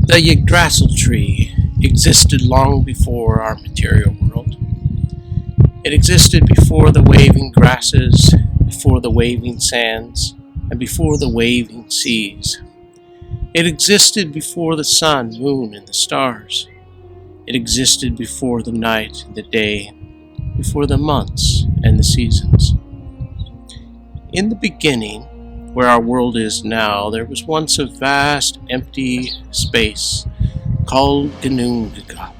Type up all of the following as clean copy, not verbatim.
The Yggdrassil tree existed long before our material world. It existed before the waving grasses, before the waving sands, and before the waving seas. It existed before the sun, moon, and the stars. It existed before the night and the day, before the months and the seasons. In the beginning, where our world is now, there was once a vast, empty space called Ginnungagap.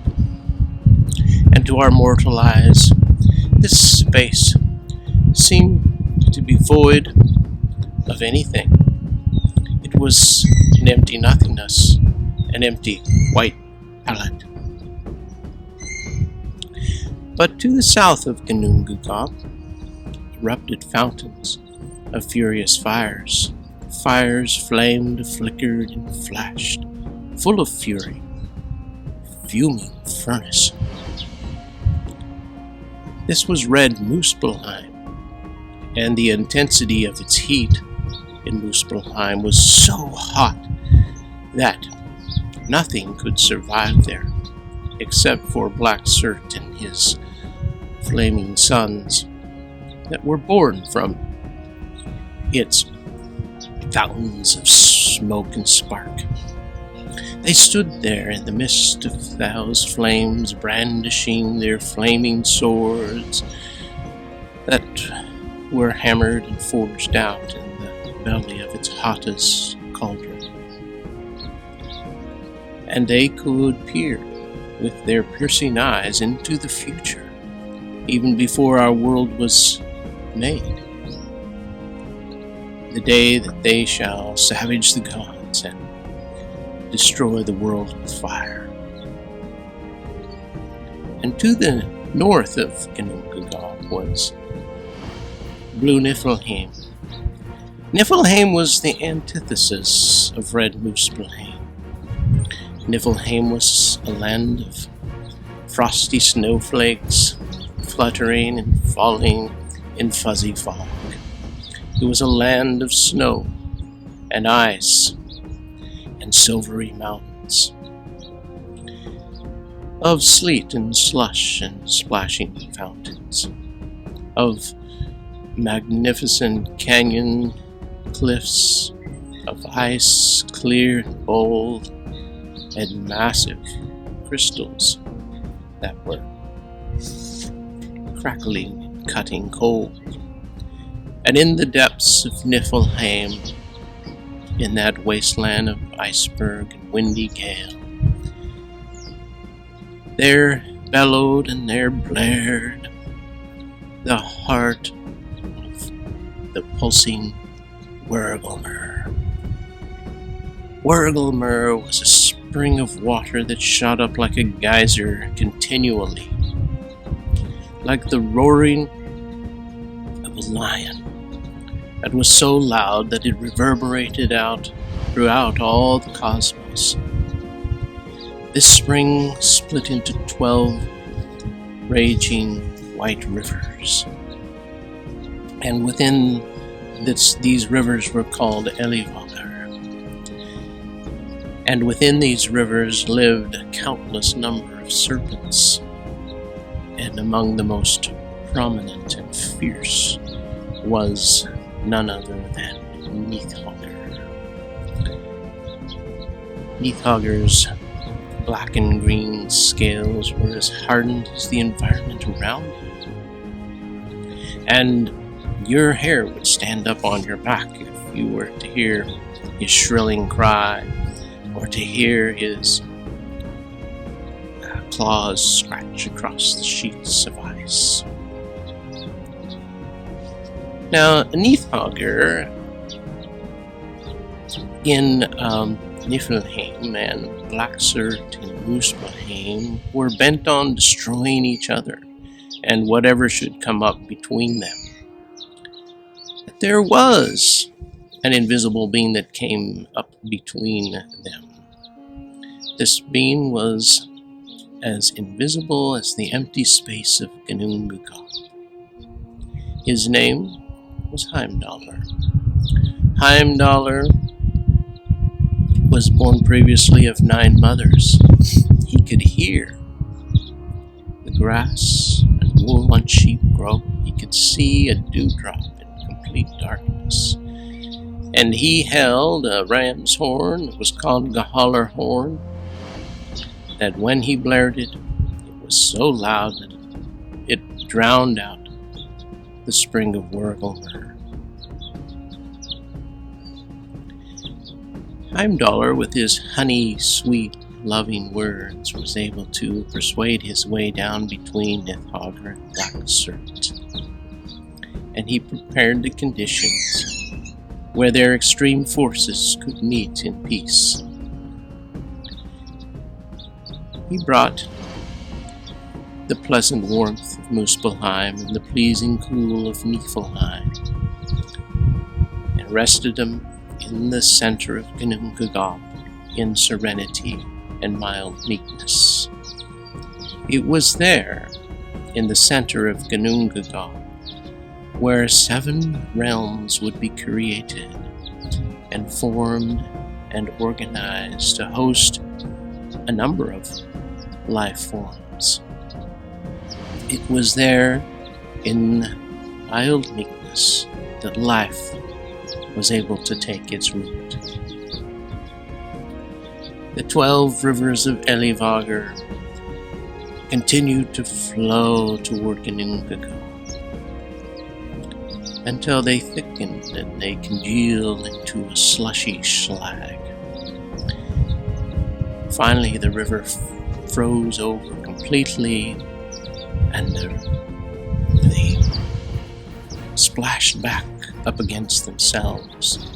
And to our mortal eyes, this space seemed to be void of anything. It was an empty nothingness, an empty white palette. But to the south of Ginnungagap erupted fountains of furious fires. Fires flamed, flickered, and flashed, full of fury, fuming furnace. This was red Muspelheim, and the intensity of its heat in Muspelheim was so hot that nothing could survive there, except for Black Cert and his flaming sons that were born from its fountains of smoke and spark. They stood there in the midst of those flames, brandishing their flaming swords that were hammered and forged out in the belly of its hottest cauldron. And they could peer with their piercing eyes into the future, even before our world was made. The day that they shall savage the gods and destroy the world with fire. And to the north of Ginnungagap was blue Niflheim. Niflheim was the antithesis of red Muspelheim. Niflheim was a land of frosty snowflakes fluttering and falling in fuzzy fog. It was a land of snow and ice and silvery mountains, of sleet and slush and splashing fountains, of magnificent canyon cliffs, of ice clear and bold, and massive crystals that were crackling and cutting cold. And in the depths of Niflheim, in that wasteland of iceberg and windy gale, there bellowed and there blared the heart of the pulsing Wurgelmer. Wurgelmer was a spring of water that shot up like a geyser continually, like the roaring of a lion. That was so loud that it reverberated out throughout all the cosmos. This spring split into 12 raging white rivers. And within these rivers were called Elivagar. And within these rivers lived a countless number of serpents. And among the most prominent and fierce was none other than Nithogr. Nithogr's black and green scales were as hardened as the environment around him. And your hair would stand up on your back if you were to hear his shrilling cry, or to hear his claws scratch across the sheets of ice. Now, Nithogr in Niflheim and Black Cert and Muspelheim were bent on destroying each other and whatever should come up between them. But there was an invisible being that came up between them. This being was as invisible as the empty space of Ginnungagap. His name was Heimdallr. Heimdallr was born previously of 9 mothers. He could hear the grass and wool on sheep grow. He could see a dewdrop in complete darkness. And he held a ram's horn that was called the holler horn, that when he blared it, it was so loud that it drowned out the spring of Wurgelmer. Heimdallr, with his honey-sweet, loving words, was able to persuade his way down between Nithhogr and Blacksurt, and he prepared the conditions where their extreme forces could meet in peace. He brought the pleasant warmth of Muspelheim and the pleasing cool of Niflheim, and rested them in the center of Ginnungagap in serenity and mild meekness. It was there, in the center of Ginnungagap, where 7 realms would be created and formed and organized to host a number of life forms. It was there, in mild meekness, that life was able to take its root. The 12 rivers of Elivagr continued to flow toward Ginnungagap until they thickened and they congealed into a slushy slag. Finally, the river froze over completely, and they splashed back up against themselves,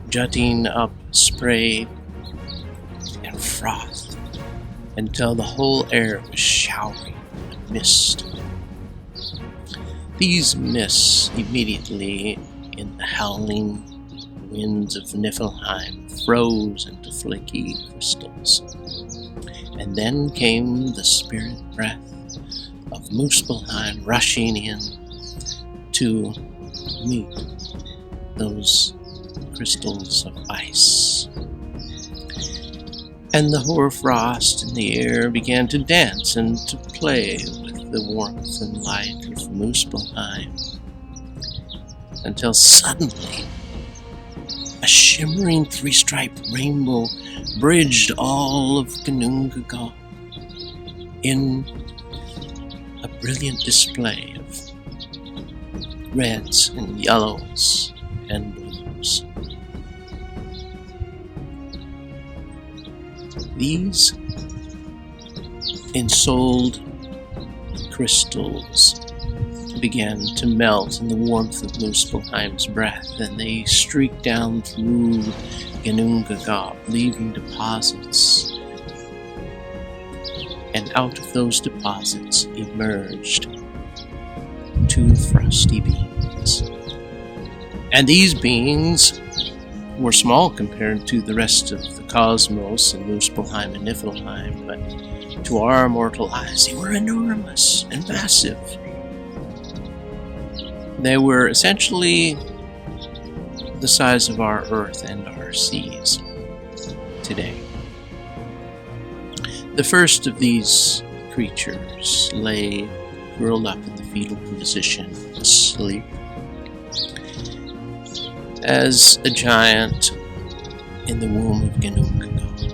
jutting up spray and froth until the whole air was showery with mist. These mists immediately, in the howling winds of Niflheim, froze into flaky crystals. And then came the spirit breath of Muspelheim rushing in to meet those crystals of ice. And the hoarfrost in the air began to dance and to play with the warmth and light of Muspelheim, until suddenly a shimmering 3-striped rainbow bridged all of Ginnungagap in a brilliant display of reds and yellows and blues. These ensouled crystals began to melt in the warmth of Muspelheim's breath, and they streaked down through Ginnungagap, leaving deposits. And out of those deposits emerged 2 frosty beings. And these beings were small compared to the rest of the cosmos in Muspelheim and Niflheim, but to our mortal eyes they were enormous and massive. They were essentially the size of our Earth and our seas today. The first of these creatures lay curled up in the fetal position, asleep, as a giant in the womb of Ginnungagap.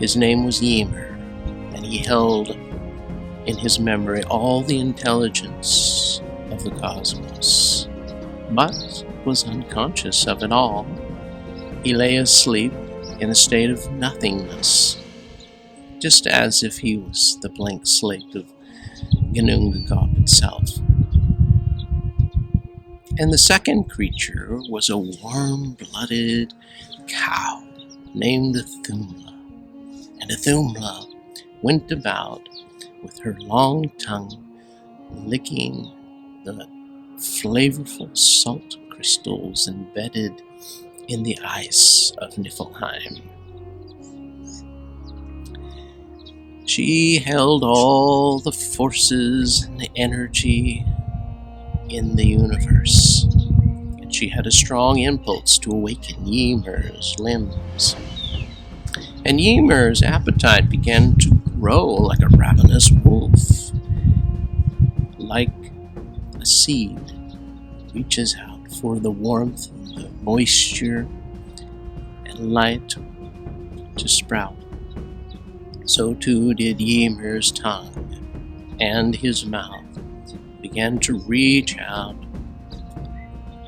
His name was Ymir, and he held in his memory all the intelligence of the cosmos, but was unconscious of it all. He lay asleep in a state of nothingness, just as if he was the blank slate of Ginnungagap itself. And the second creature was a warm-blooded cow named Athumla. And Athumla went about with her long tongue licking the flavorful salt crystals embedded in the ice of Niflheim. She held all the forces and the energy in the universe, and she had a strong impulse to awaken Ymir's limbs. And Ymir's appetite began to grow like a ravenous wolf, like a seed reaches out for the warmth, the moisture, and light to sprout. So too did Ymir's tongue, and his mouth began to reach out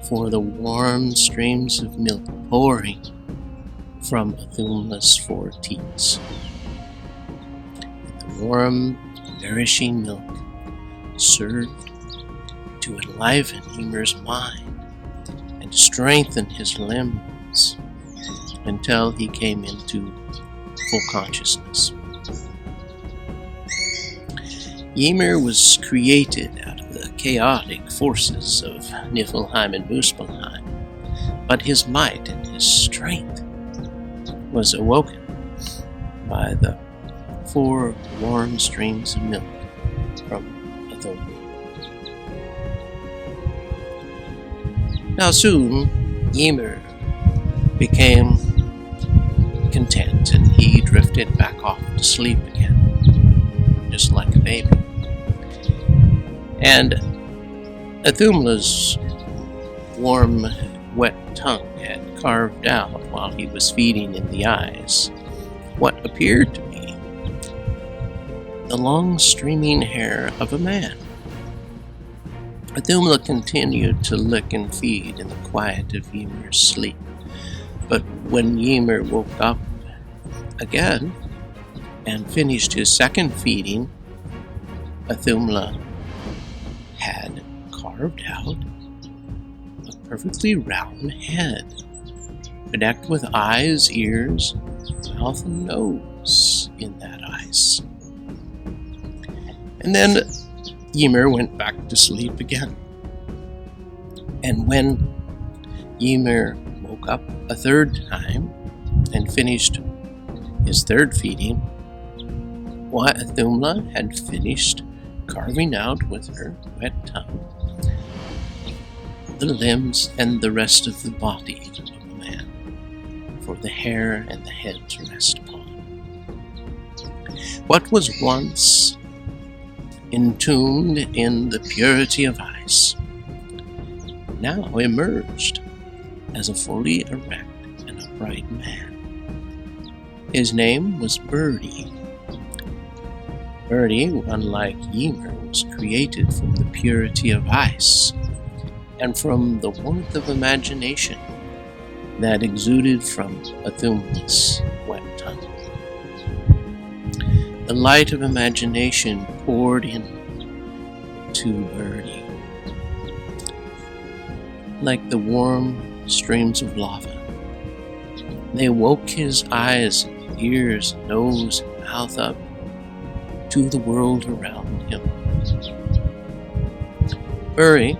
for the warm streams of milk pouring from Ithumla's 4 teats. The warm, nourishing milk served to enliven Ymir's mind and strengthen his limbs until he came into full consciousness. Ymir was created out of the chaotic forces of Niflheim and Muspelheim, but his might and his strength was awoken by the 4 warm streams of milk from Ithumla. Now soon, Ymir became content, and he drifted back off to sleep again, just like a baby. And Ithumla's warm, wet tongue had carved out, while he was feeding in the eyes, what appeared to be the long streaming hair of a man. Ithumla continued to lick and feed in the quiet of Ymir's sleep, but when Ymir woke up again and finished his second feeding, Ithumla had carved out a perfectly round head, bedecked with eyes, ears, mouth, and nose in that ice. And then Ymir went back to sleep again. And when Ymir woke up a third time and finished his third feeding, why, Ithumla had finished carving out with her wet tongue the limbs and the rest of the body of a man, for the hair and the head to rest upon. What was once entombed in the purity of ice now emerged as a fully erect and upright man. His name was Birdie. Birdie, unlike Ymir, was created from the purity of ice and from the warmth of imagination that exuded from Ithumla's wet tongue. The light of imagination poured in to Birdie like the warm streams of lava. They woke his eyes, ears, nose, and mouth up to the world around him. Birdie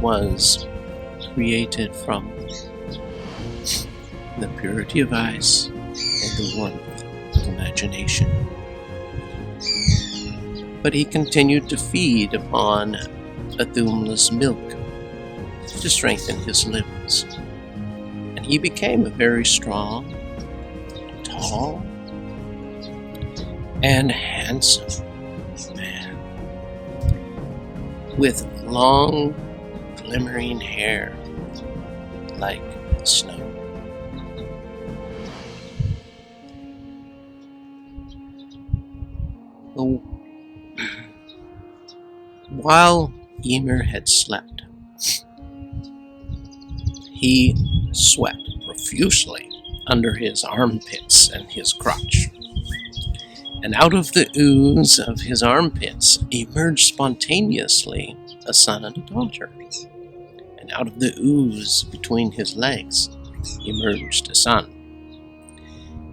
was created from the purity of ice and the warmth of imagination. But he continued to feed upon Ithumla's milk to strengthen his limbs. And he became a very strong, tall, and handsome man with long, glimmering hair like snow. While Ymir had slept, he sweat profusely under his armpits and his crotch. And out of the ooze of his armpits emerged spontaneously a son and a daughter. And out of the ooze between his legs emerged a son.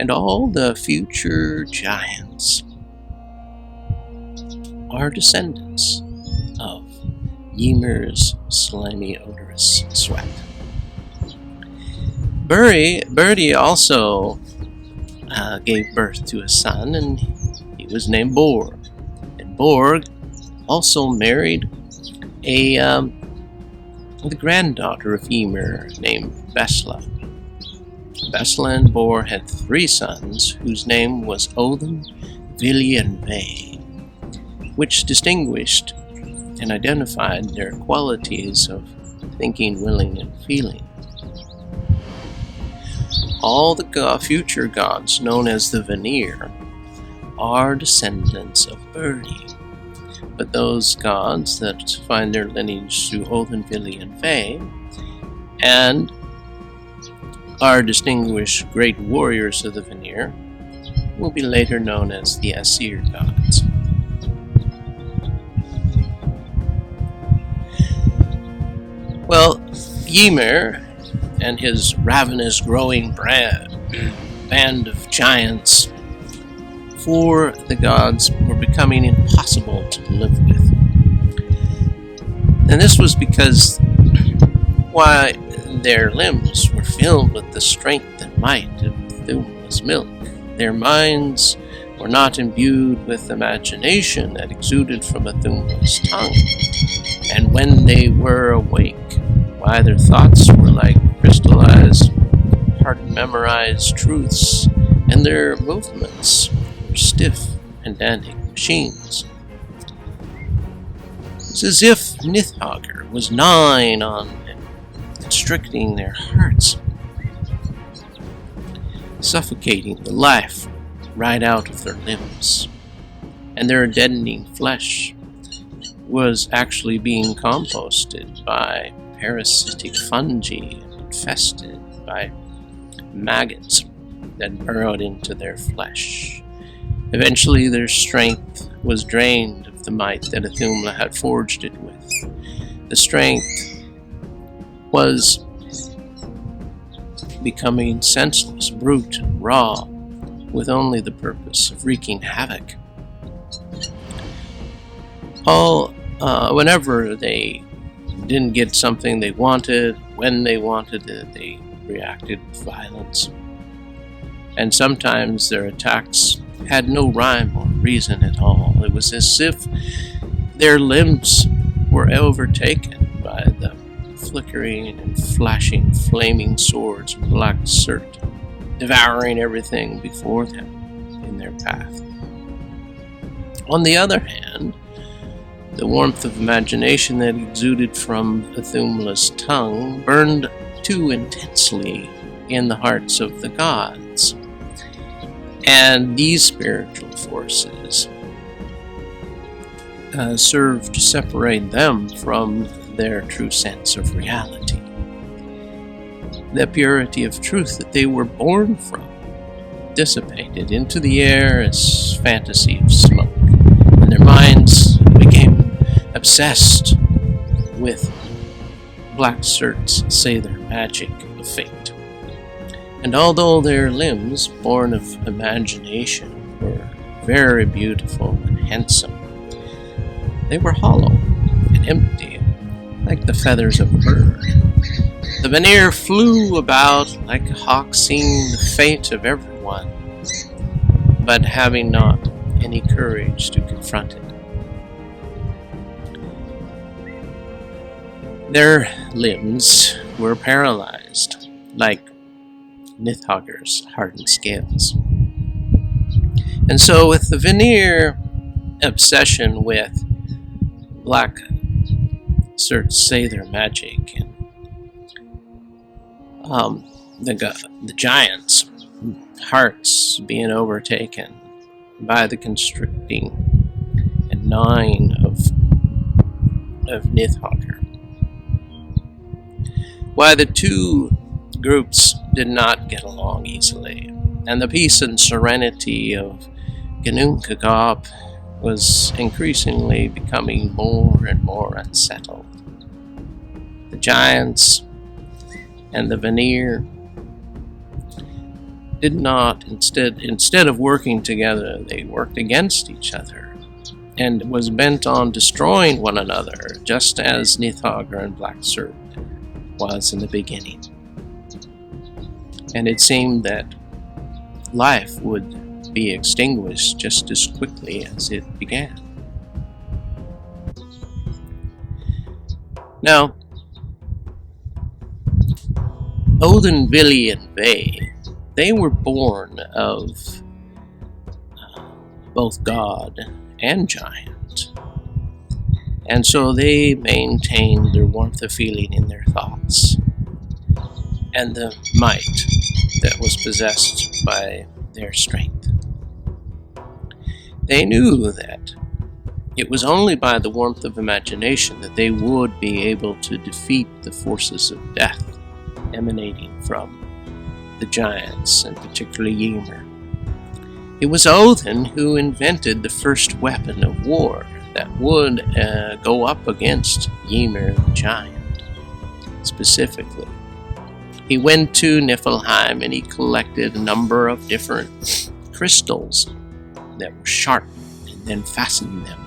And all the future giants are descendants of Ymir's slimy, odorous sweat. Birdie also gave birth to a son, and he was named Borg. And Borg also married a the granddaughter of Ymir named Besla. Beslan had 3 sons, whose name was Odin, Vili, and Ve, which distinguished and identified their qualities of thinking, willing, and feeling. All the future gods, known as the Vanir, are descendants of Berdi, but those gods that find their lineage through Odin, Vili, and Ve, and are distinguished great warriors of the Vanir, will be later known as the Aesir gods. Well, Ymir and his ravenous growing band of giants, for the gods, were becoming impossible to live with. And this was because, while their limbs were filled with the strength and might of Thumla's milk, their minds were not imbued with imagination that exuded from Thumla's tongue. And when they were awake, why, their thoughts were like crystallized, hard-memorized truths, and their movements were stiff, pedantic machines. It's as if Nithhogr was gnawing on and constricting their hearts, suffocating the life right out of their limbs, and their deadening flesh was actually being composted by parasitic fungi infested by maggots that burrowed into their flesh. Eventually their strength was drained of the might that Thumla had forged it with. The strength was becoming senseless, brute, and raw, with only the purpose of wreaking havoc. Whenever they didn't get something they wanted, when they wanted it, they reacted with violence. And sometimes their attacks had no rhyme or reason at all. It was as if their limbs were overtaken by the flickering and flashing flaming swords of black Surt, devouring everything before them in their path. On the other hand, the warmth of imagination that exuded from Thumla's tongue burned too intensely in the hearts of the gods. And these spiritual forces served to separate them from their true sense of reality. The purity of truth that they were born from dissipated into the air as fantasy of smoke, and their minds became obsessed with Black Surt's say their magic of fate. And although their limbs, born of imagination, were very beautiful and handsome, they were hollow and empty, like the feathers of a bird. The Vanir flew about like a hawk, seeing the fate of everyone, but having not any courage to confront it. Their limbs were paralyzed, like Nithhogr's hardened scales. And so with the Vanir obsession with Black Surt say their magic, and the giants' hearts being overtaken by the constricting and gnawing of Nithhogr, why the two groups did not get along easily, and the peace and serenity of Ginnungagap was increasingly becoming more and more unsettled. The giants and the Vanir did not, instead of working together, they worked against each other, and was bent on destroying one another, just as Nithhogr and Black Surt was in the beginning. And it seemed that life would be extinguished just as quickly as it began. Now, Odin, Vili, and Ve, they were born of both god and giant. And so they maintained their warmth of feeling in their thoughts and the might that was possessed by their strength. They knew that it was only by the warmth of imagination that they would be able to defeat the forces of death emanating from the giants, and particularly Ymir. It was Odin who invented the first weapon of war that would go up against Ymir the giant, specifically. He went to Niflheim and he collected a number of different crystals that were sharp and then fastened them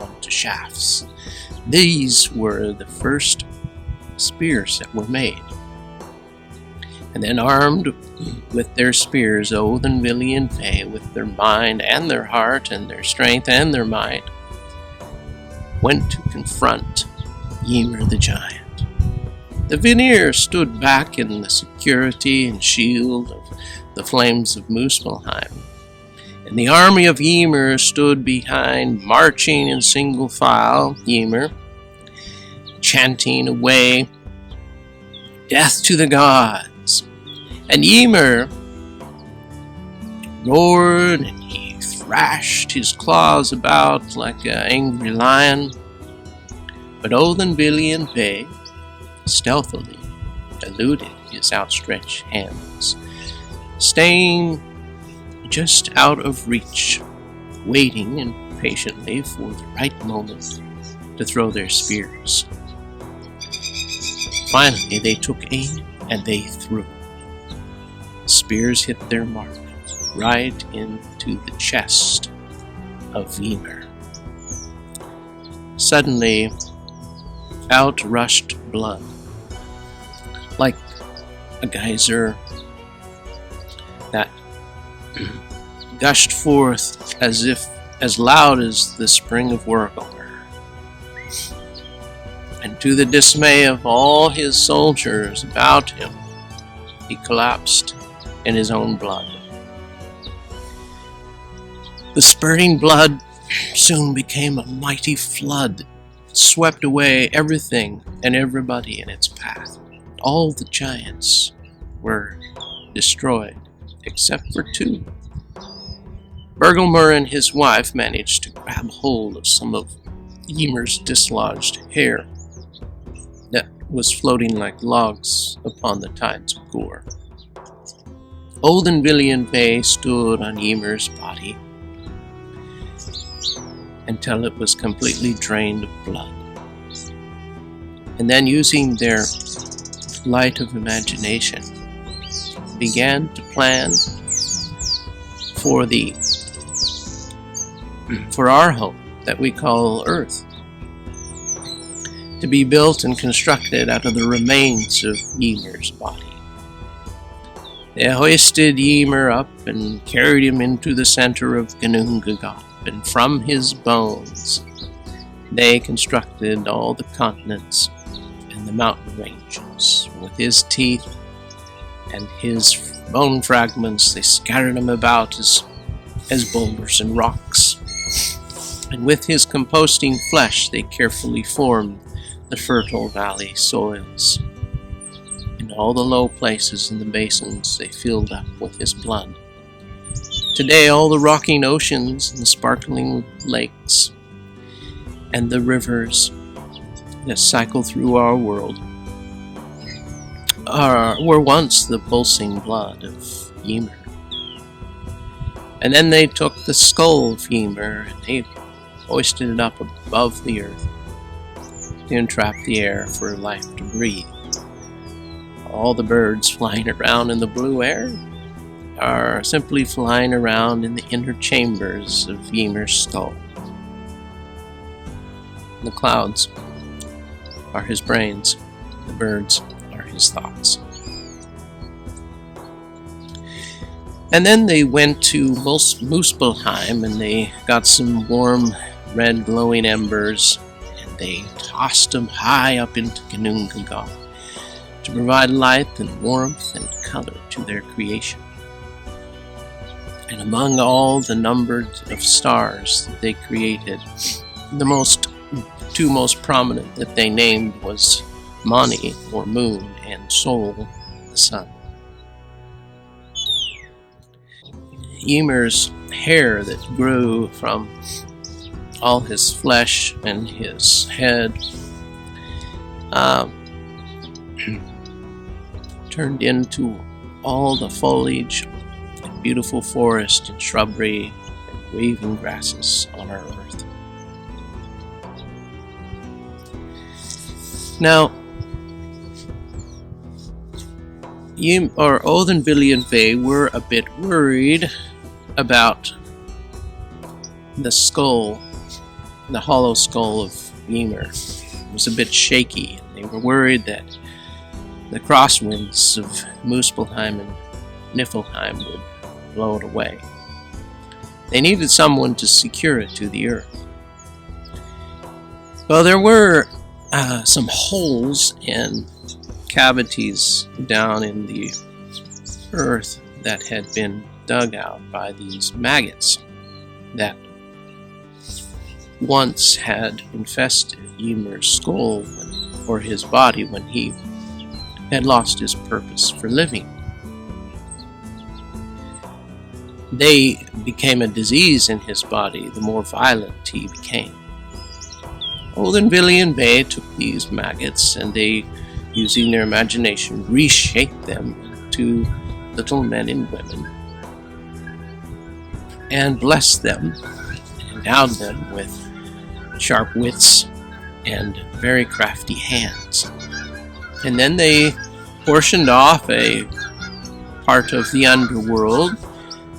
onto shafts. These were the first spears that were made. And then armed with their spears, Odin, Vili, and Ve, with their mind and their heart and their strength and their might, went to confront Ymir the giant. The Vanir stood back in the security and shield of the flames of Muspelheim, and the army of Ymir stood behind, marching in single file. Ymir, chanting away, "Death to the gods!" And Ymir roared and he thrashed his claws about like an angry lion. But Odin, Vili, and Ve stealthily eluded his outstretched hands, staying just out of reach, waiting impatiently for the right moment to throw their spears. Finally, they took aim and they threw. The spears hit their mark right into the chest of Ymir. Suddenly, out rushed blood, like a geyser that gushed forth as loud as the spring of Wurgelmer. And to the dismay of all his soldiers about him, he collapsed in his own blood. The spurting blood soon became a mighty flood. It swept away everything and everybody in its path. All the giants were destroyed, except for two. Bergelmer and his wife managed to grab hold of some of Ymir's dislodged hair that was floating like logs upon the tides of gore. Odin, Vili, and Ve stood on Ymir's body until it was completely drained of blood. And then, using their light of imagination, began to plan for our home that we call Earth, to be built and constructed out of the remains of Ymir's body. They hoisted Ymir up and carried him into the center of Ginnungagap, and from his bones they constructed all the continents and the mountain ranges. With his teeth and his bone fragments, they scattered them about as boulders and rocks. And with his composting flesh, they carefully formed the fertile valley soils. In all the low places in the basins, they filled up with his blood. Today, all the rocking oceans and the sparkling lakes and the rivers that cycle through our world were once the pulsing blood of Ymir. And then they took the skull of Ymir and they hoisted it up above the earth to entrap the air for life to breathe. All the birds flying around in the blue air are simply flying around in the inner chambers of Ymir's skull. The clouds are his brains, the birds are his thoughts. And then they went to Muspelheim and they got some warm, red, glowing embers and they tossed them high up into Ginnungagap to provide light and warmth and color to their creation. And among all the numbered of stars that they created, the two most prominent that they named was Mani, or moon, and Sol, the sun. Ymir's hair that grew from all his flesh and his head turned into all the foliage and beautiful forest and shrubbery and waving grasses on our earth. Now, Odin, Vili, and Ve were a bit worried about the skull, the hollow skull of Ymir. It was a bit shaky, and they were worried that the crosswinds of Muspelheim and Niflheim would blow it away. They needed someone to secure it to the earth. Well, there were some holes and cavities down in the earth that had been dug out by these maggots that once had infested Ymir's skull or his body when he had lost his purpose for living. They became a disease in his body the more violent he became. Odin, Vili, and Ve took these maggots and they, using their imagination, reshaped them to little men and women and blessed them, endowed them with sharp wits and very crafty hands. And then they portioned off a part of the underworld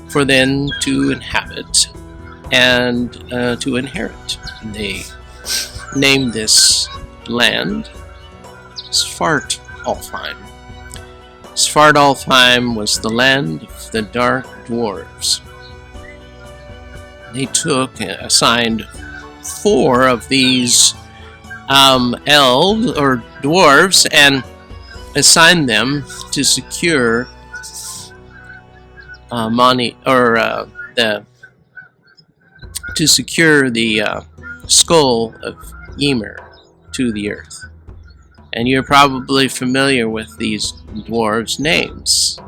for them to inhabit and to inherit. And they named this land Svartalfheim. Svartalfheim was the land of the dark dwarves. They assigned 4 of these elves or dwarves and assigned them to secure the skull of Ymir to the earth. And you're probably familiar with these dwarves' names.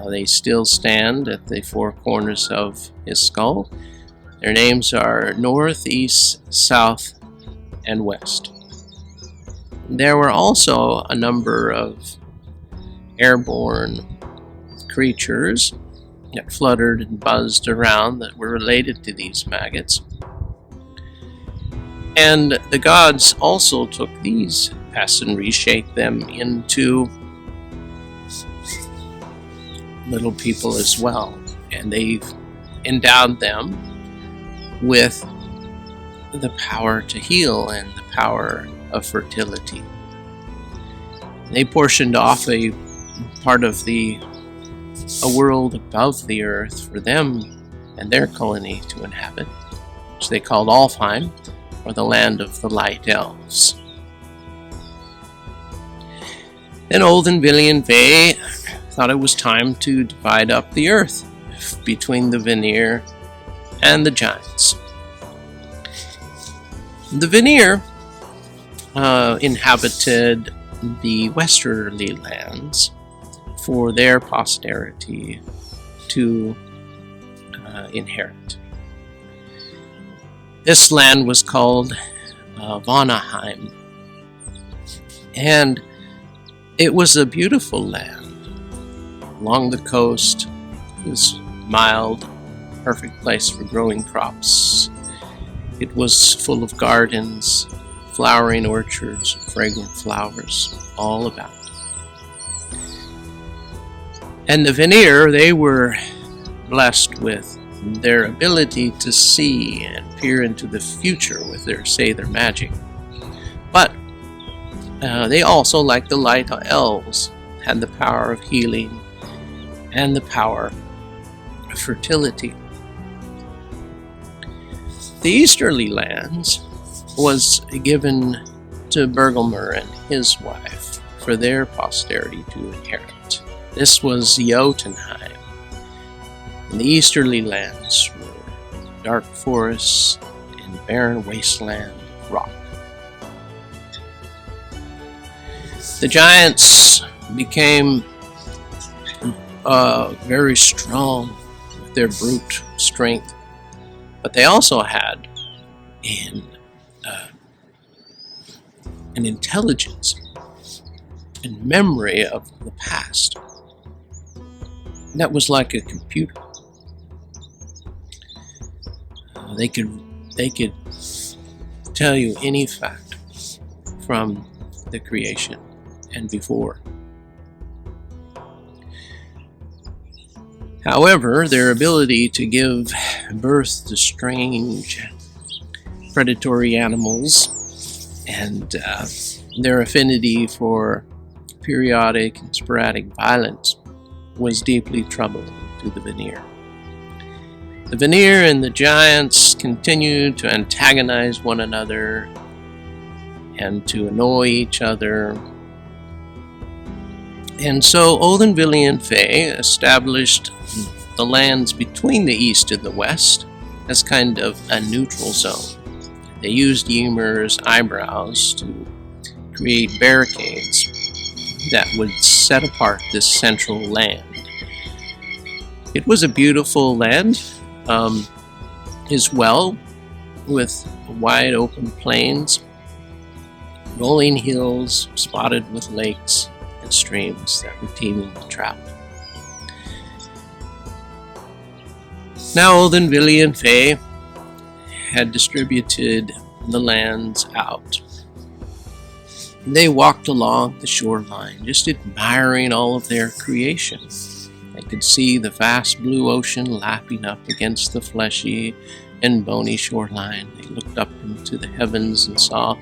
They still stand at the 4 corners of his skull. Their names are North, East, South, and West. There were also a number of airborne creatures that fluttered and buzzed around that were related to these maggots. And the gods also took these pests and reshaped them into little people as well. And they've endowed them with the power to heal and the power of fertility. They portioned off a part of a world above the earth for them and their colony to inhabit, which they called Alfheim, or the land of the light elves. Then Odin, Vili, and Ve thought it was time to divide up the earth between the Vanir and the giants. The Vanir inhabited the westerly lands for their posterity to inherit. This land was called Vanaheim, and it was a beautiful land along the coast. It was mild, perfect place for growing crops. It was full of gardens, flowering orchards, fragrant flowers all about. And the Vanir, they were blessed with their ability to see and peer into the future with their magic. But they also, like the light elves, had the power of healing and the power of fertility. The easterly lands was given to Bergelmer and his wife for their posterity to inherit. This was Jotunheim. And the easterly lands were dark forests and barren wasteland of rock. The giants became very strong with their brute strength, but they also had an intelligence and memory of the past that was like a computer. They could tell you any fact from the creation and before. However, their ability to give birth to strange predatory animals and their affinity for periodic and sporadic violence was deeply troubling to the Vanir. The Vanir and the giants continued to antagonize one another and to annoy each other. And so Odin, Vili, and Fae established the lands between the east and the west as kind of a neutral zone. They used Ymir's eyebrows to create barricades that would set apart this central land. It was a beautiful land as well, with wide open plains, rolling hills spotted with lakes and streams that were teeming with trout. Now Odin, Vili, and Fae had distributed the lands out. They walked along the shoreline, just admiring all of their creation. They could see the vast blue ocean lapping up against the fleshy and bony shoreline. They looked up into the heavens and saw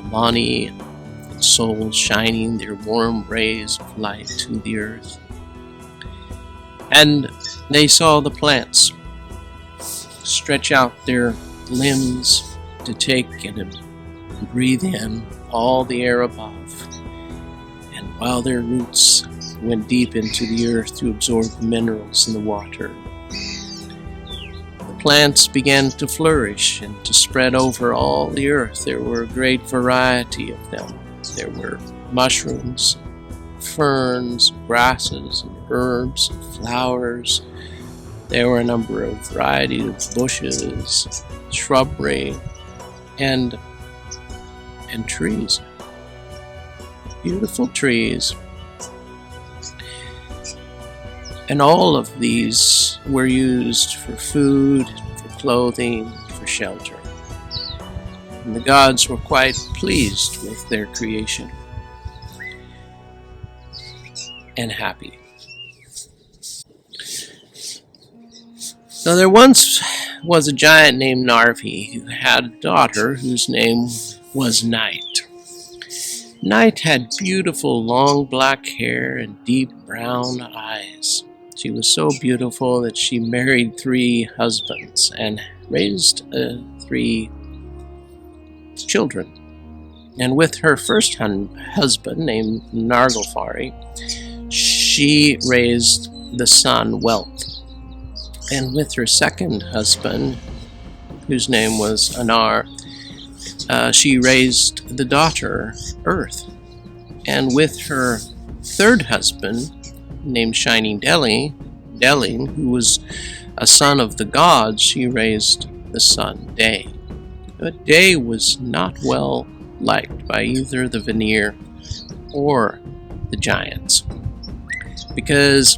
Mani and Sol shining their warm rays of light to the earth. And they saw the plants stretch out their limbs to take and breathe in all the air above. And while their roots went deep into the earth to absorb the minerals in the water, the plants began to flourish and to spread over all the earth. There were a great variety of them. There were mushrooms, ferns, grasses, and herbs, and flowers. There were a number of varieties of bushes, shrubbery, and trees. Beautiful trees. And all of these were used for food, for clothing, for shelter. And the gods were quite pleased with their creation and happy. So there once was a giant named Narvi who had a daughter whose name was Night. Night had beautiful long black hair and deep brown eyes. She was so beautiful that she married 3 husbands and raised 3 children. And with her first husband, named Nargolfari, she raised the son Wealth. And with her second husband, whose name was Anar, she raised the daughter Earth. And with her third husband, named Shining Delin, who was a son of the gods, she raised the son Day. But Day was not well liked by either the Vanir or the giants. Because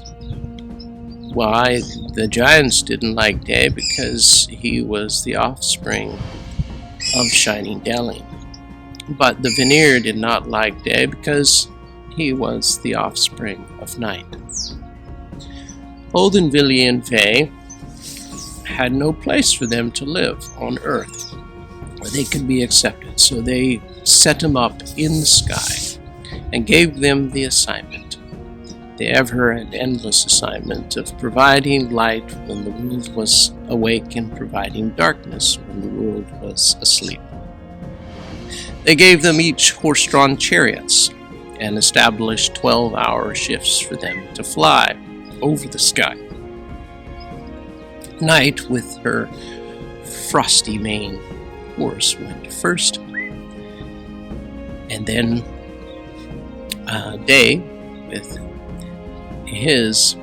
why? The giants didn't like Day because he was the offspring of Shining Delin. But the Vanir did not like Day because he was the offspring of Night. Odin, Vili, and Fae had no place for them to live on Earth where they could be accepted, so they set them up in the sky and gave them the assignment, the ever and endless assignment of providing light when the world was awake and providing darkness when the world was asleep. They gave them each horse-drawn chariots and established 12-hour shifts for them to fly over the sky. Night, with her frosty mane horse, went first, and then Day, with his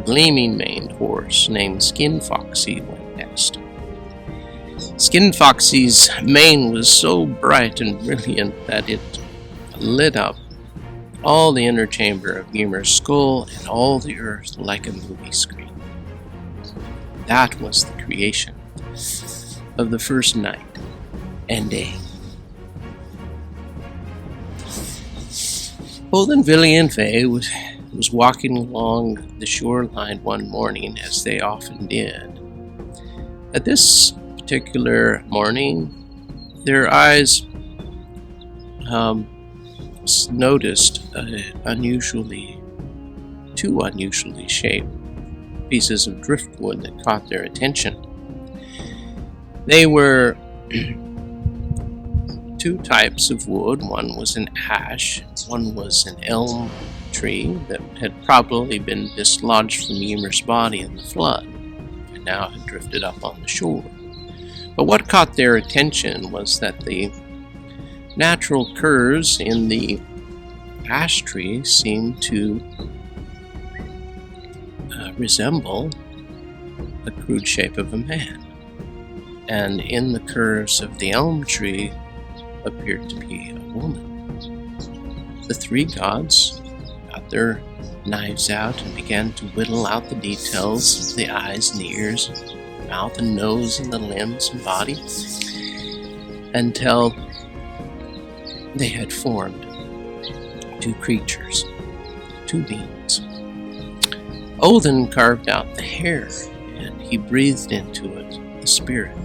gleaming maned horse named Skin Foxy, went next. Skin Foxy's mane was so bright and brilliant that it lit up all the inner chamber of Gymer's skull and all the earth like a movie screen. That was the creation of the first night and day. Then Vili and Faye was walking along the shoreline one morning, as they often did. At this particular morning, their eyes noticed two unusually shaped pieces of driftwood that caught their attention. They were two types of wood. One was an ash, one was an elm tree that had probably been dislodged from Ymir's body in the flood and now had drifted up on the shore. But what caught their attention was that the natural curves in the ash tree seemed to resemble the crude shape of a man, and in the curves of the elm tree appeared to be a woman. The three gods got their knives out and began to whittle out the details of the eyes and the ears, mouth and nose and the limbs and body, until they had formed two creatures, two beings. Odin carved out the hair, and he breathed into it the spirit,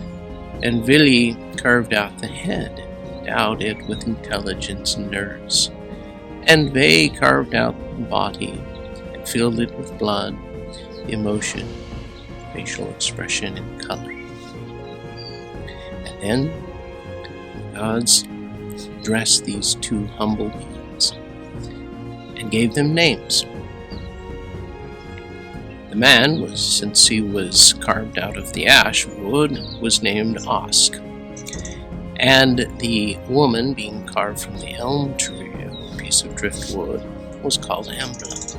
and Vili carved out the head, endowed it with intelligence and nerves, and Ve carved out the body and filled it with blood, emotion, facial expression, and color. And then the gods dressed these two humble beings and gave them names. The man, since he was carved out of the ash wood, was named Osk, and the woman, being carved from the elm tree, a piece of driftwood, was called Embla.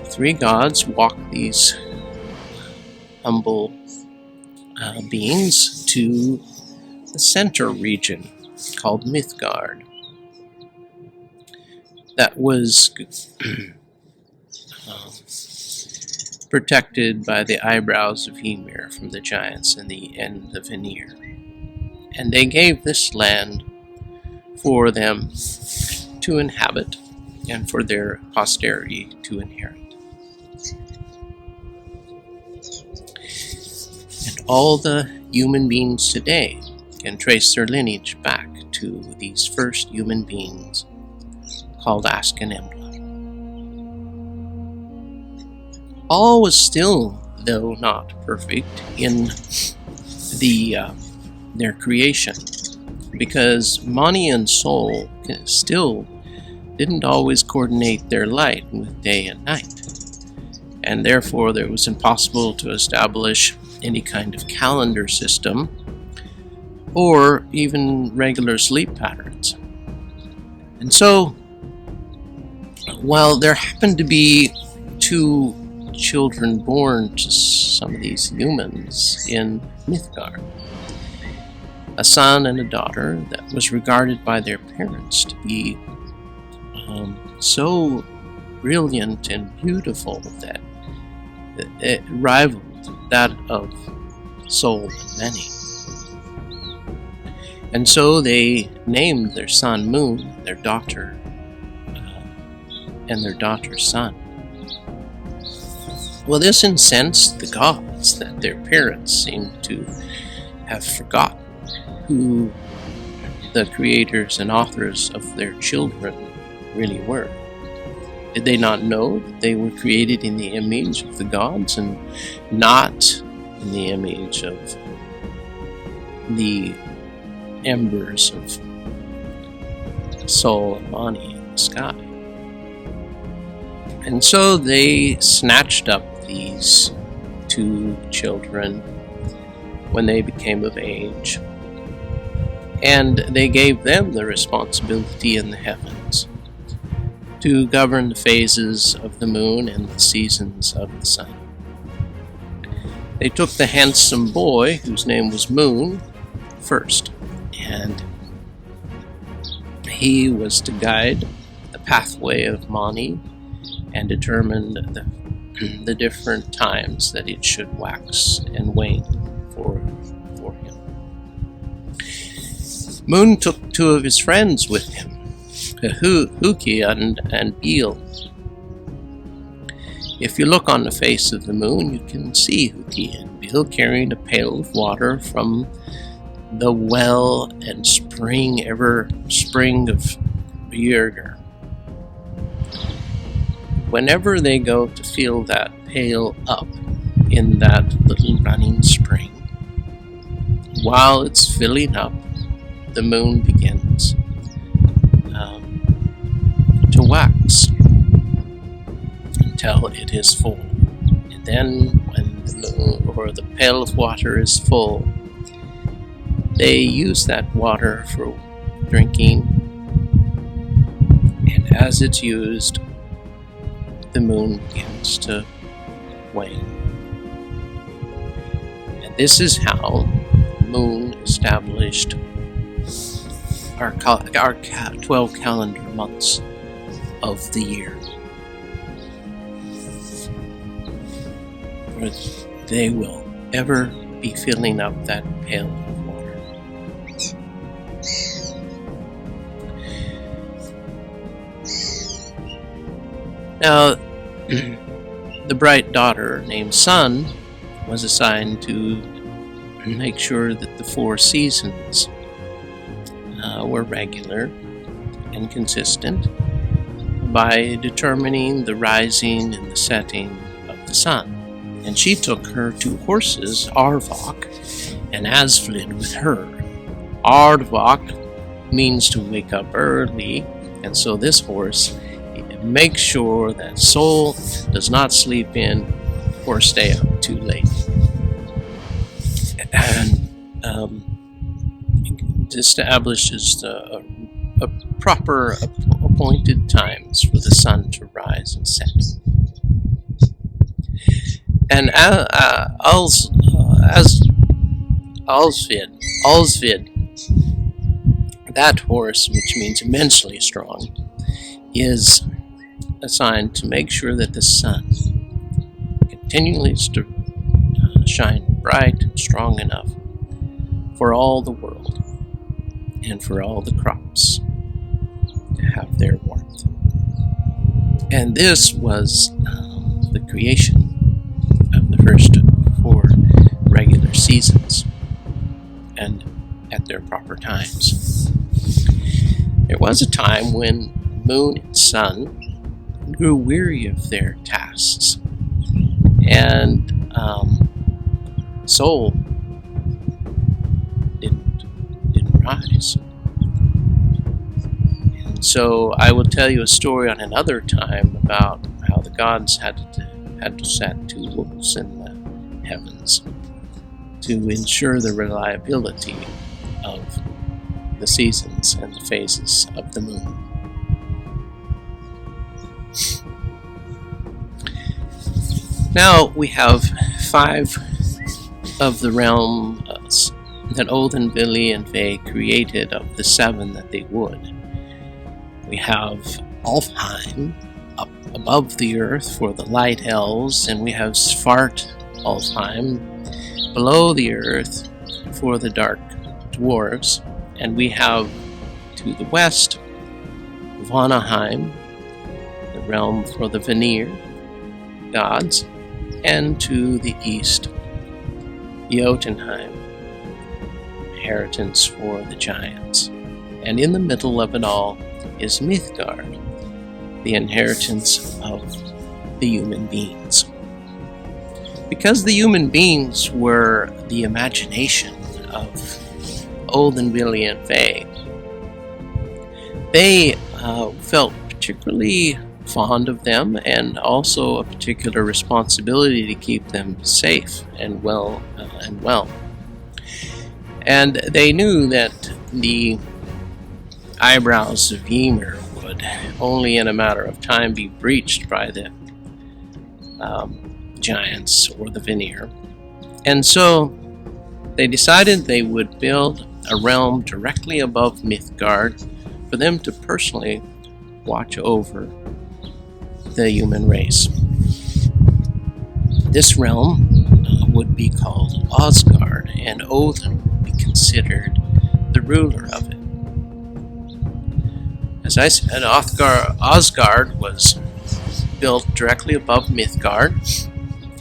The three gods walked these humble beings to the center region called Midgard, that was protected by the eyebrows of Ymir from the giants and the Vanir. And they gave this land for them to inhabit and for their posterity to inherit. And all the human beings today can trace their lineage back to these first human beings called Ask and Embla. All was still, though not perfect, in their creation, because Mani and Sol still didn't always coordinate their light with day and night, and therefore it was impossible to establish any kind of calendar system or even regular sleep patterns. And so, while there happened to be two children born to some of these humans in Midgard, a son and a daughter that was regarded by their parents to be so brilliant and beautiful that it rivaled that of Sol and Mani. And so they named their son Moon, their daughter, and their daughter's son. Well, this incensed the gods that their parents seemed to have forgotten who the creators and authors of their children really were. Did they not know that they were created in the image of the gods and not in the image of the embers of Sol and Mani in the sky. And so they snatched up these two children when they became of age, and they gave them the responsibility in the heavens to govern the phases of the moon and the seasons of the sun. They took the handsome boy, whose name was Moon, first, and he was to guide the pathway of Mani and determine the different times that it should wax and wane for him. Moon took two of his friends with him, Huki and Eel. If you look on the face of the moon, you can see Huki and Eel carrying a pail of water from the well and spring of Yggdrassil. Whenever they go to fill that pail up in that little running spring, while it's filling up, the moon begins to wax until it is full. And then when the moon or the pail of water is full, they use that water for drinking, and as it's used, the moon begins to wane. And this is how Moon established our 12 calendar months of the year. For they will ever be filling up that pail of water. Now, the bright daughter named Sun was assigned to make sure that the 4 seasons were regular and consistent by determining the rising and the setting of the sun. And she took her 2 horses, Arvok and Asflid, with her. Arvok means to wake up early, and so this horse makes sure that Sol does not sleep in or stay up too late. And establishes a proper appointed times for the sun to rise and set. And Alsvid, that horse, which means immensely strong, is assigned to make sure that the sun continually shine bright and strong enough for all the world and for all the crops to have their warmth. And this was the creation of the first 4 regular seasons, and at their proper times. There was a time when Moon and Sun grew weary of their tasks, and Sol didn't rise. And so I will tell you a story on another time about how the gods had to set 2 wolves in the heavens to ensure the reliability of the seasons and the phases of the moon. Now we have 5 of the realms that Odin, Vili, and Ve created of the 7 that they would. We have Alfheim up above the earth for the light elves, and we have Svart Alfheim below the earth for the dark dwarves, and we have to the west Vanaheim, the realm for the Vanir gods, and to the east Jotunheim, inheritance for the giants. And in the middle of it all is Midgard, the inheritance of the human beings. Because the human beings were the imagination of Othenvili and Fae. They felt particularly fond of them, and also a particular responsibility to keep them safe and well. And they knew that the eyebrows of Ymir would only in a matter of time be breached by the giants or the Vanir. And so they decided they would build a realm directly above Midgard for them to personally watch over the human race. This realm would be called Asgard, and Odin would be considered the ruler of it. As I said, Asgard was built directly above Midgard,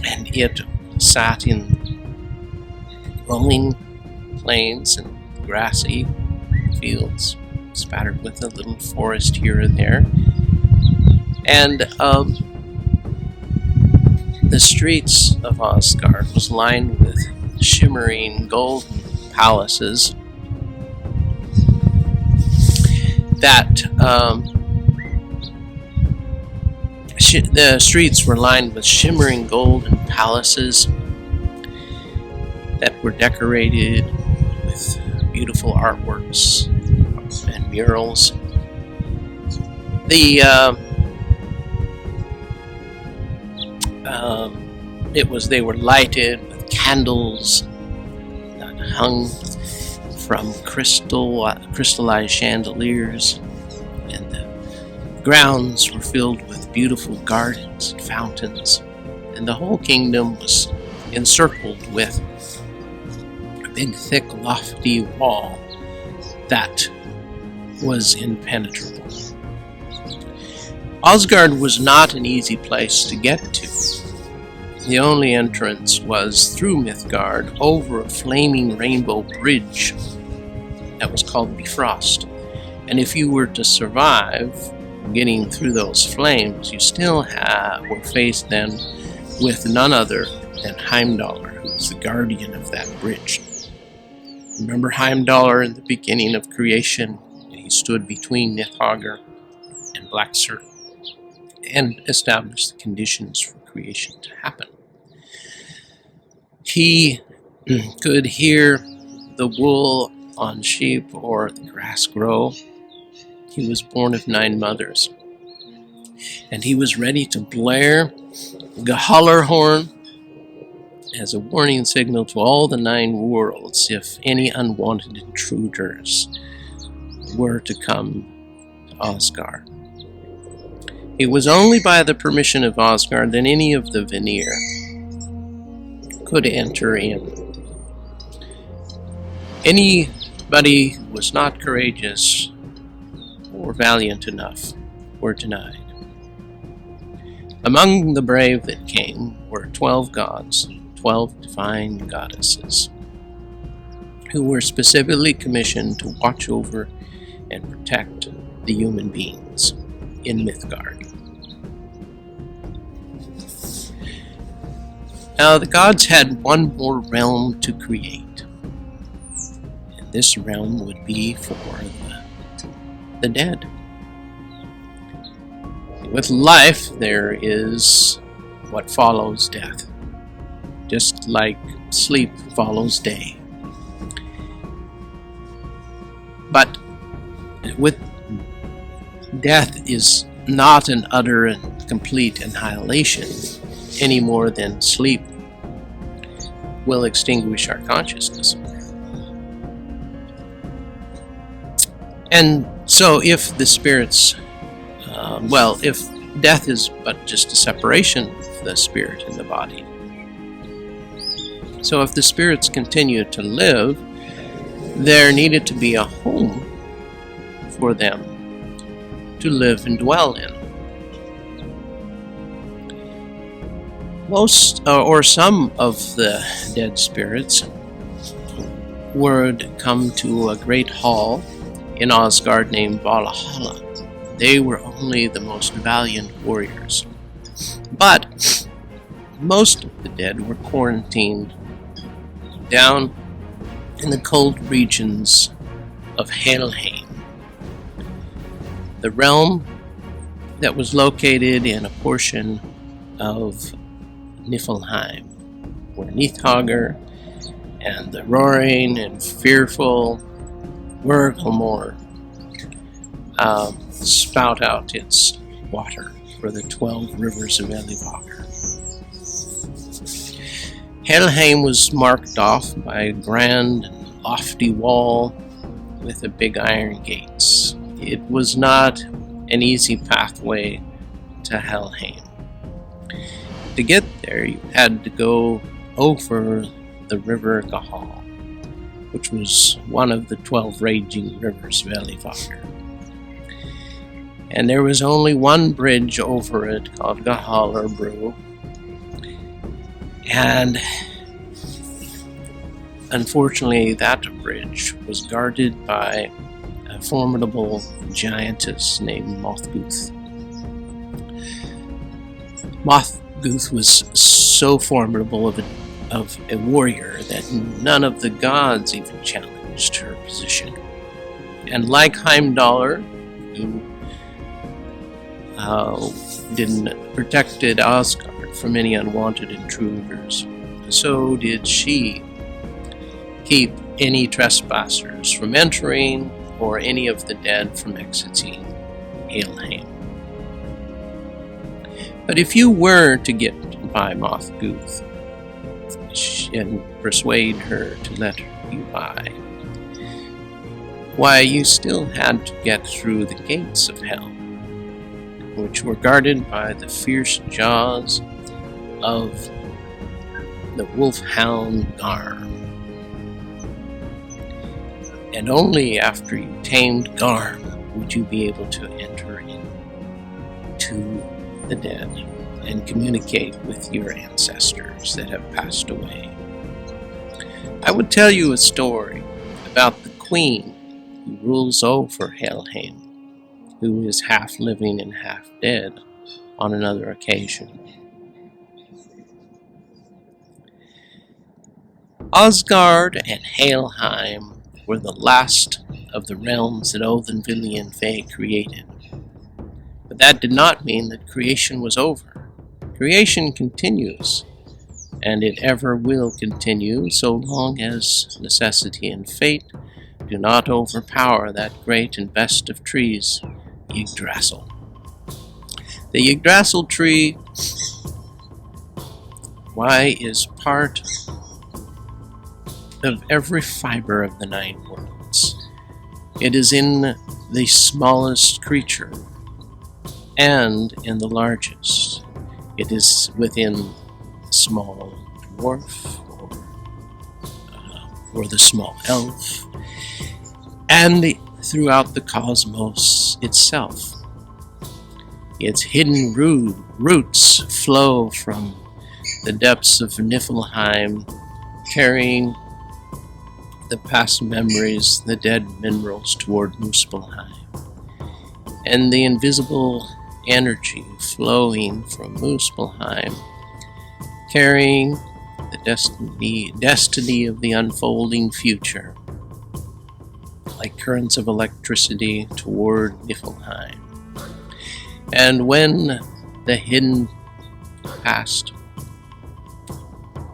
and it sat in rolling plains and grassy fields, spattered with a little forest here and there. And the streets of Asgard was lined with shimmering golden palaces that the streets were lined with shimmering golden palaces that were decorated with beautiful artworks and murals. They were lighted with candles that hung from crystallized chandeliers, and the grounds were filled with beautiful gardens and fountains, and the whole kingdom was encircled with a big, thick, lofty wall that was impenetrable. Asgard was not an easy place to get to. The only entrance was through Midgard over a flaming rainbow bridge that was called Bifrost. And if you were to survive getting through those flames, you still were faced then with none other than Heimdallr, who was the guardian of that bridge. Remember Heimdallr in the beginning of creation? He stood between Nithhogr and Blacksur and established the conditions for creation to happen. He could hear the wool on sheep or the grass grow. He was born of 9 mothers. And he was ready to blare Gjallar horn as a warning signal to all the 9 worlds if any unwanted intruders were to come to Asgard. It was only by the permission of Asgard that any of the Vanir could enter in. Anybody who was not courageous or valiant enough were denied. Among the brave that came were 12 gods, 12 divine goddesses, who were specifically commissioned to watch over and protect the human beings in Midgard. Now, the gods had one more realm to create, and this realm would be for the dead. With life, there is what follows death, just like sleep follows day. But with death is not an utter and complete annihilation any more than sleep will extinguish our consciousness. And so if the spirits, if death is but just a separation of the spirit and the body, so if the spirits continue to live, there needed to be a home for them to live and dwell in. Most or some of the dead spirits would come to a great hall in Asgard named Valhalla. They were only the most valiant warriors. But most of the dead were quarantined down in the cold regions of Helheim, the realm that was located in a portion of Niflheim, where Nithhogger and the roaring and fearful Wurgelmore spout out its water for the 12 rivers of Elivogger. Helheim was marked off by a grand and lofty wall with a big iron gates. It was not an easy pathway to Helheim. To get there, you had to go over the river Gahal, which was one of the 12 raging rivers of Elivogger. And there was only one bridge over it called Gahal or Bru. And unfortunately, that bridge was guarded by a formidable giantess named Mothguth. Mothguth was so formidable of a warrior that none of the gods even challenged her position. And like Heimdallr, who protected Asgard from any unwanted intruders, so did she keep any trespassers from entering or any of the dead from exiting Helheim. But if you were to get by Mothguth and persuade her to let you by, why, you still had to get through the gates of hell, which were guarded by the fierce jaws of the wolfhound Garm. And only after you tamed Garm would you be able to enter into the dead and communicate with your ancestors that have passed away. I would tell you a story about the queen who rules over Helheim, who is half living and half dead on another occasion. Asgard and Helheim were the last of the realms that Odin and Fae created. But that did not mean that creation was over. Creation continues, and it ever will continue so long as necessity and fate do not overpower that great and best of trees, Yggdrassil. The Yggdrassil tree, why, is part of every fiber of the 9 worlds. It is in the smallest creature and in the largest. It is within the small dwarf or the small elf, and throughout the cosmos itself. Its hidden roots flow from the depths of Niflheim, carrying the past memories, the dead minerals toward Muspelheim, and the invisible energy flowing from Muspelheim, carrying the destiny of the unfolding future, like currents of electricity toward Niflheim. And when the hidden past,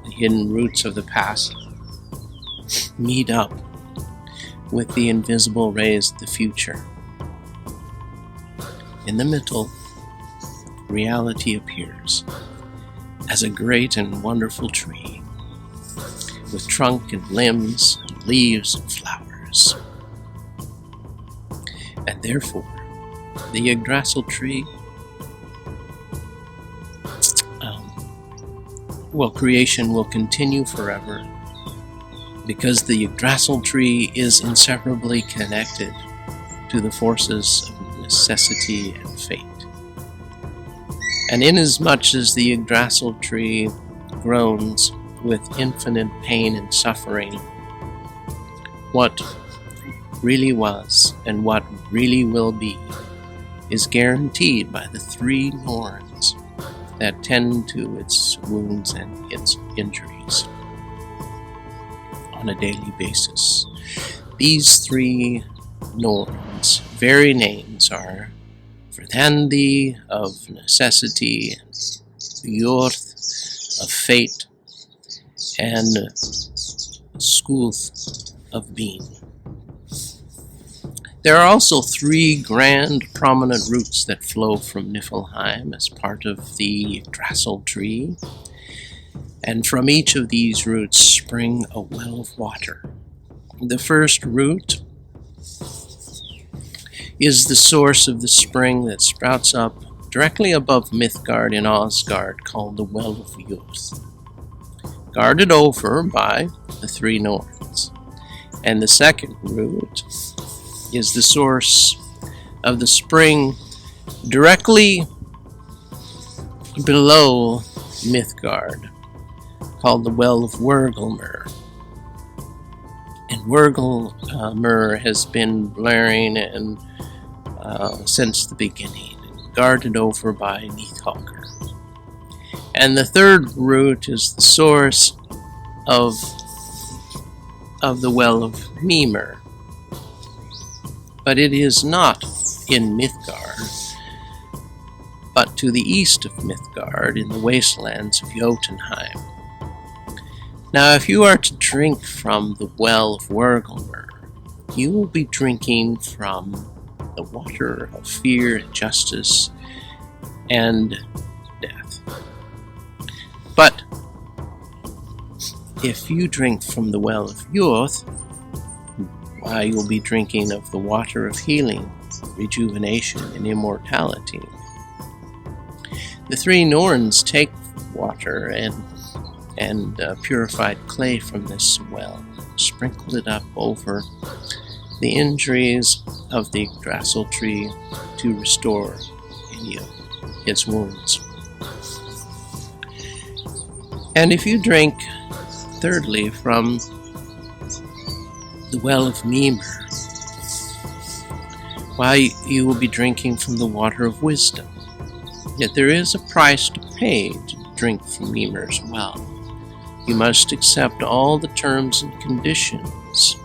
the hidden roots of the past, meet up with the invisible rays of the future, in the middle, reality appears as a great and wonderful tree, with trunk and limbs, and leaves and flowers. And therefore, the Yggdrasil tree, creation will continue forever, because the Yggdrasil tree is inseparably connected to the forces of necessity and fate. And inasmuch as the Yggdrasil tree groans with infinite pain and suffering, what really was and what really will be is guaranteed by the 3 Norns that tend to its wounds and its injuries. on a daily basis. These three Norns' very names are Verðandi of necessity, Jörð of fate, and Skuð of being. There are also three grand prominent roots that flow from Niflheim as part of the Yggdrassil tree, and from each of these roots spring a well of water. The first root is the source of the spring that sprouts up directly above Midgard in Asgard, called the Well of Youth, guarded over by the three Norns. And the second root is the source of the spring directly below Midgard, called the Well of Wurgelmur. And Wurgelmur has been blaring and since the beginning, guarded over by Nithhogr. And the third root is the source of the Well of Mimir, but it is not in Midgard, but to the east of Midgard in the wastelands of Jotunheim. Now, if you are to drink from the Well of Wurgelmur, you will be drinking from the water of fear and justice and death. But if you drink from the Well of Youth, why, you'll be drinking of the water of healing, rejuvenation, and immortality. The three Norns take water and purified clay from this well, sprinkle it up over the injuries of the Yggdrassil tree to restore its wounds. And if you drink, thirdly, from the Well of Mimir, why, you will be drinking from the water of wisdom. Yet there is a price to pay to drink from Mimir's well. You must accept all the terms and conditions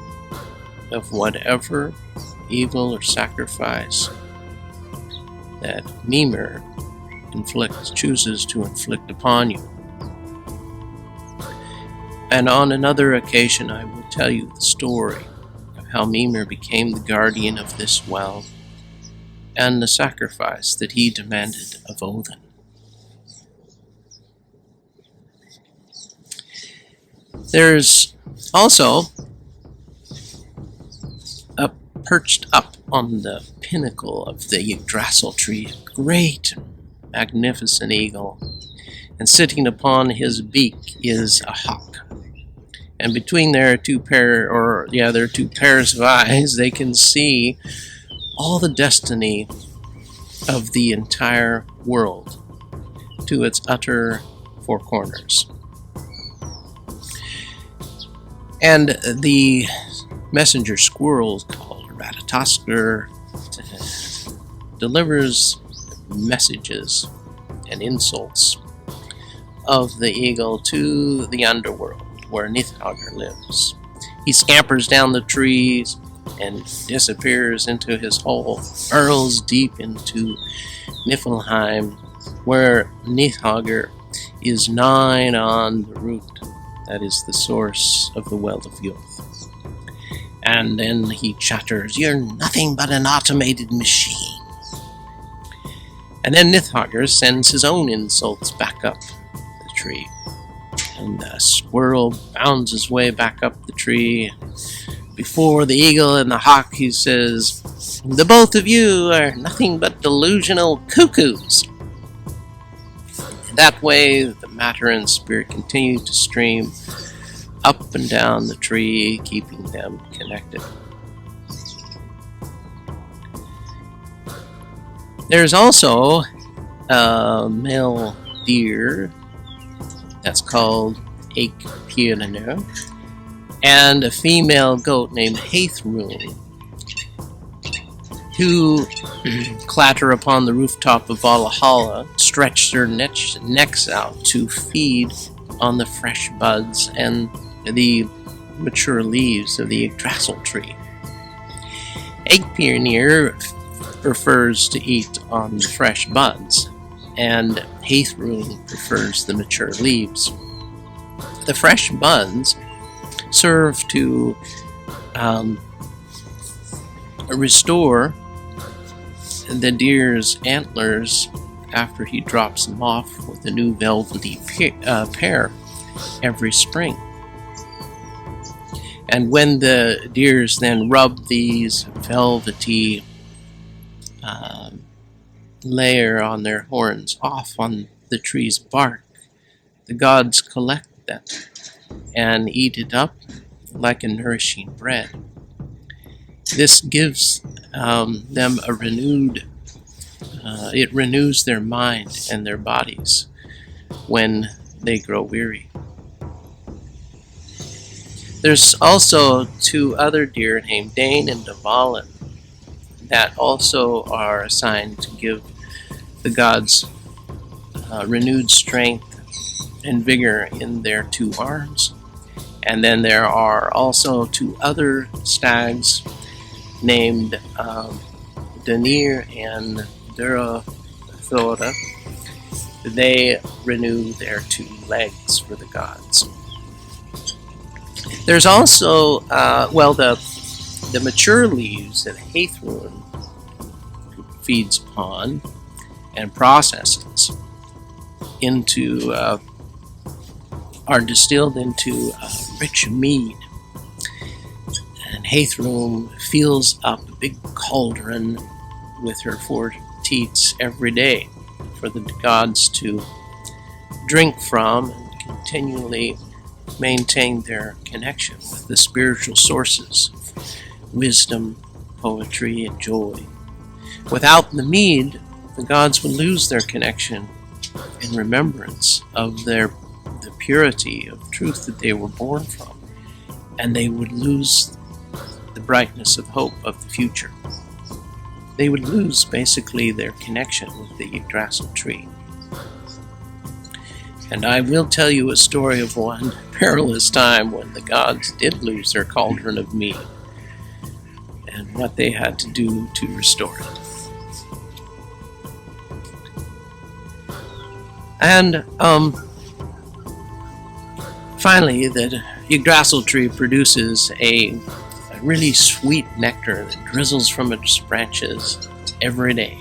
of whatever evil or sacrifice that Mimir chooses to inflict upon you. And on another occasion I will tell you the story of how Mimir became the guardian of this well and the sacrifice that he demanded of Odin. There's also, perched up on the pinnacle of the Yggdrassil tree, a great, magnificent eagle, and sitting upon his beak is a hawk. And between there are two pairs of eyes. They can see all the destiny of the entire world to its utter four corners. And the messenger squirrel called Ratatoskr delivers messages and insults of the eagle to the underworld where Nithhogr lives. He scampers down the trees and disappears into his hole, burrows deep into Niflheim, where Nithhogr is gnawing on the root that is the source of the Well of Youth. And then he chatters, "You're nothing but an automated machine." And then Nithhogr sends his own insults back up the tree. And the squirrel bounds his way back up the tree. Before the eagle and the hawk, he says, "The both of you are nothing but delusional cuckoos." That way, the matter and spirit continue to stream up and down the tree, keeping them connected. There's also a male deer that's called Eikpirinu, and a female goat named Heithrun, who clatter upon the rooftop of Valhalla, stretch their necks out to feed on the fresh buds and the mature leaves of the Yggdrassil tree. Eggpionir prefers to eat on the fresh buds, and Heithrun prefers the mature leaves. The fresh buds serve to restore the deer's antlers after he drops them off with a new velvety pair every spring. And when the deers then rub these velvety layer on their horns off on the tree's bark, the gods collect them and eat it up like a nourishing bread. This gives them a renewed, it renews their mind and their bodies when they grow weary. There's also two other deer named Dane and Dvalin that also are assigned to give the gods renewed strength and vigor in their two arms. And then there are also two other stags named Danir and Durathora. They renew their two legs for the gods. There's also, the mature leaves that Heithrun feeds upon and processes into, are distilled into rich mead. And Heithrun fills up a big cauldron with her 4 teats every day for the gods to drink from and continually maintain their connection with the spiritual sources of wisdom, poetry, and joy. Without the mead, the gods would lose their connection and remembrance of the purity of truth that they were born from, and they would lose the brightness of hope of the future. They would lose basically their connection with the Yggdrassil tree. And I will tell you a story of one perilous time when the gods did lose their cauldron of mead and what they had to do to restore it. And finally, the Yggdrasil tree produces a really sweet nectar that drizzles from its branches every day.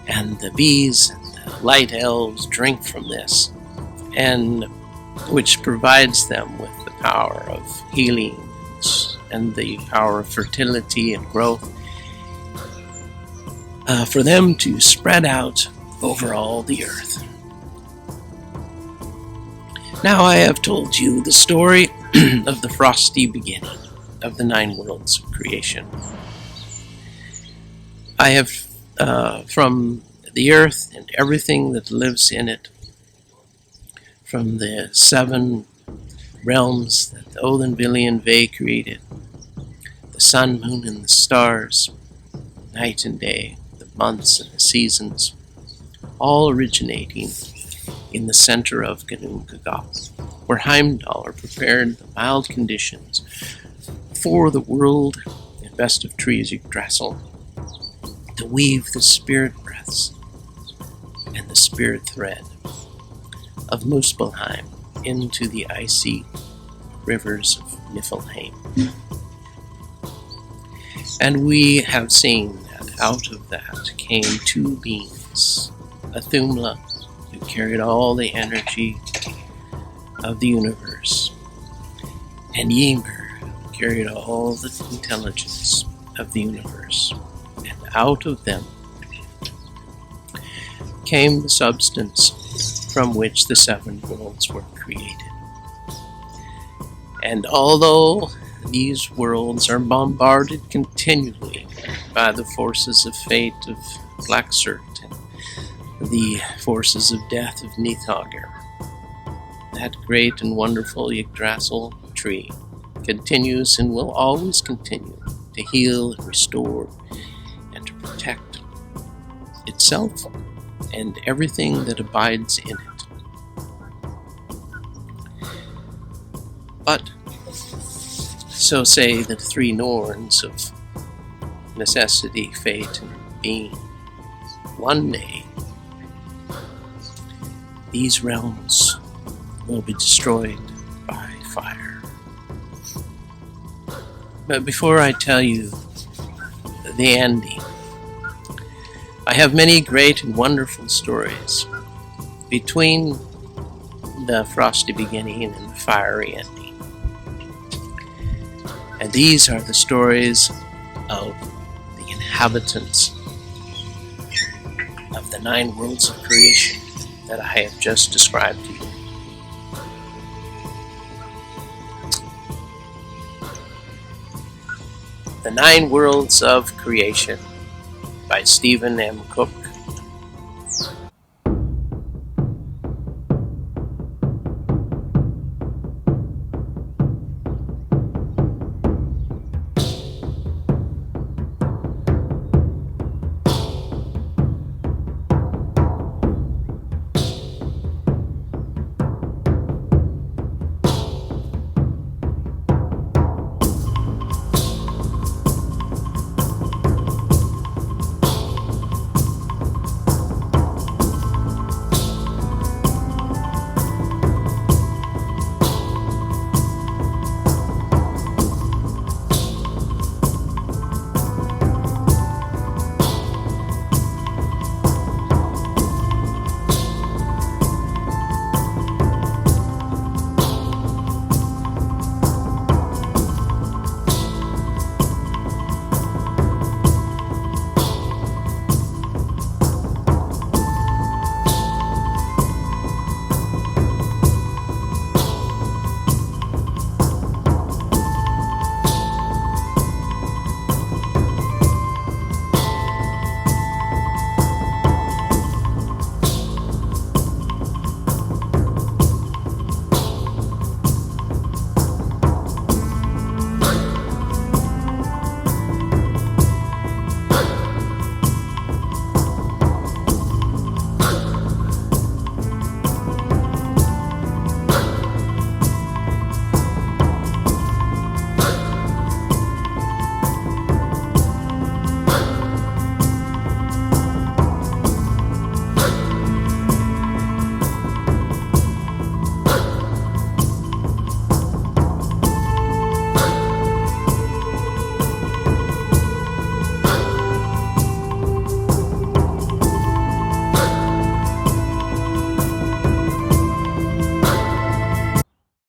And the bees and the light elves drink from this, and which provides them with the power of healing and the power of fertility and growth for them to spread out over all the earth. Now I have told you the story of the frosty beginning of the 9 worlds of creation. I have, from the earth and everything that lives in it, from the 7 realms that the Odin Ve created, the sun, moon, and the stars, night and day, the months and the seasons, all originating in the center of Ginnungagap, where Heimdall prepared the mild conditions for the world and best of trees Yggdrasil to weave the spirit breaths and the spirit thread of Muspelheim into the icy rivers of Niflheim. And we have seen that out of that came 2 beings, Athumla, who carried all the energy of the universe, and Ymir, who carried all the intelligence of the universe. And out of them came the substance from which the 7 worlds were created. And although these worlds are bombarded continually by the forces of fate of Blacksurt and the forces of death of Nithagir, that great and wonderful Yggdrasil tree continues and will always continue to heal and restore and to protect itself and everything that abides in it. But So say the three Norns of necessity, fate, and being. One day, these realms will be destroyed by fire. But before I tell you the ending, I have many great and wonderful stories between the frosty beginning and the fiery ending. And these are the stories of the inhabitants of the 9 worlds of creation that I have just described to you. The 9 Worlds of Creation by Stephen M. Cook.